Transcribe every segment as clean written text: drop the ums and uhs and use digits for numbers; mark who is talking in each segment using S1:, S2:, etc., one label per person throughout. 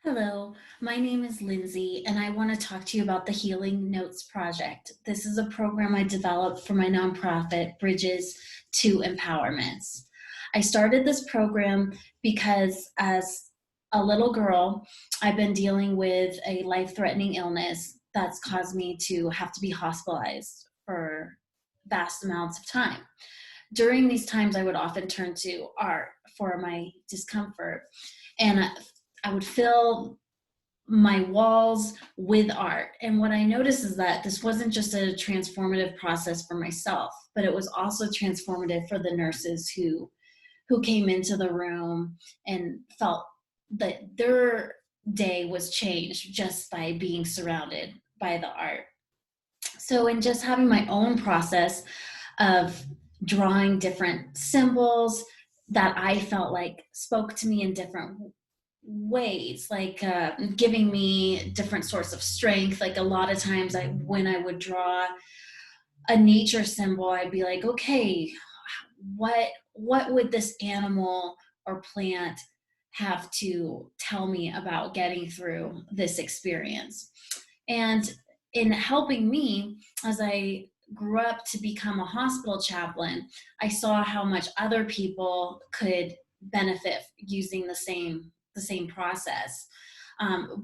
S1: Hello, my name is Lindsay, and I want to talk to you about the Healing Notes Project. This is a program I developed for my nonprofit, Bridges to Empowerments. I started this program because as a little girl, I've been dealing with a life threatening illness that's caused me to have to be hospitalized for vast amounts of time. During these times, I would often turn to art for my discomfort, and I would fill my walls with art. And what I noticed is that this wasn't just a transformative process for myself, but it was also transformative for the nurses who came into the room and felt that their day was changed just by being surrounded by the art. So in just having my own process of drawing different symbols that I felt like spoke to me in different ways, like giving me different sorts of strength. Like a lot of times when I would draw a nature symbol, I'd be like, okay, what would this animal or plant have to tell me about getting through this experience? And in helping me, as I grew up to become a hospital chaplain, I saw how much other people could benefit using the same process.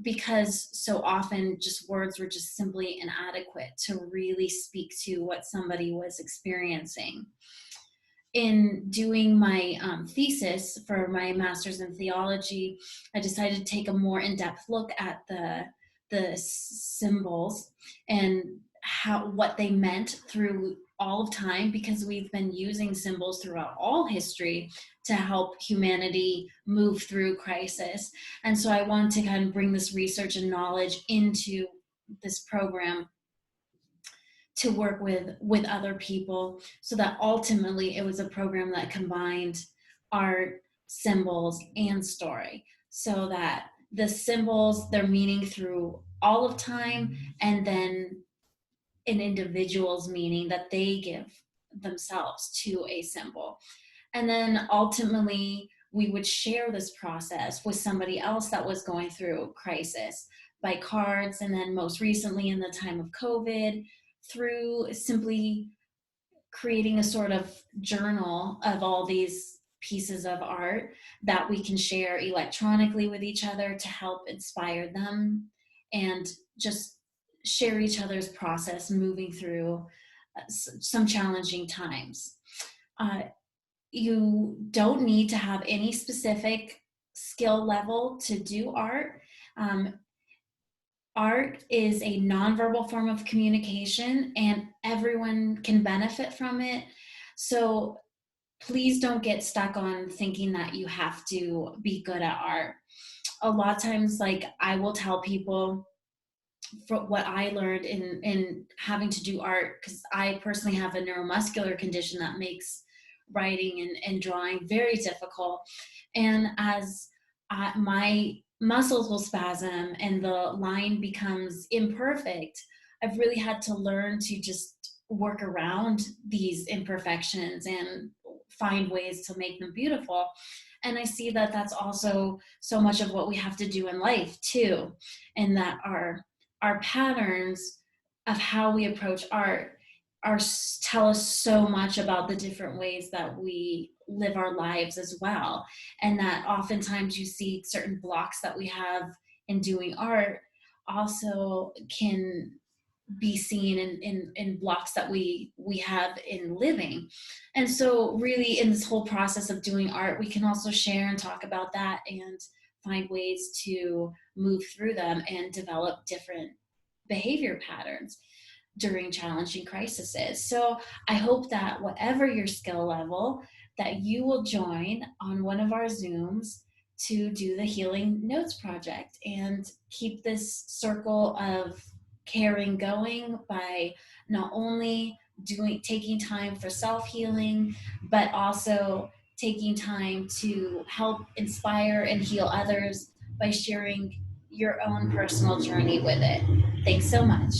S1: Because so often just words were just simply inadequate to really speak to what somebody was experiencing. In doing my thesis for my master's in theology, I decided to take a more in-depth look at the symbols and how what they meant through all of time, because we've been using symbols throughout all history to help humanity move through crisis. And so I wanted to kind of bring this research and knowledge into this program to work with other people, so that ultimately it was a program that combined art, symbols, and story, so that the symbols, their meaning through all of time, and then an individual's meaning that they give themselves to a symbol. And then ultimately we would share this process with somebody else that was going through crisis by cards, and then most recently in the time of COVID, through simply creating a sort of journal of all these pieces of art that we can share electronically with each other to help inspire them and just share each other's process moving through some challenging times. Uh, you don't need to have any specific skill level to do art. Um, Art is a nonverbal form of communication, and everyone can benefit from it. So please don't get stuck on thinking that you have to be good at art. A lot of times, like I will tell people, for what I learned in having to do art, because I personally have a neuromuscular condition that makes writing and drawing very difficult. And as my muscles will spasm and the line becomes imperfect, I've really had to learn to just work around these imperfections and find ways to make them beautiful. And I see that that's also so much of what we have to do in life too, and that our patterns of how we approach art tell us so much about the different ways that we live our lives as well. And that oftentimes you see certain blocks that we have in doing art also can be seen in blocks that we have in living. And so really in this whole process of doing art, we can also share and talk about that and find ways to move through them and develop different behavior patterns during challenging crises. So I hope that whatever your skill level, that you will join on one of our Zooms to do the Healing Notes Project and keep this circle of caring going by not only taking time for self-healing, but also taking time to help inspire and heal others by sharing your own personal journey with it. Thanks so much.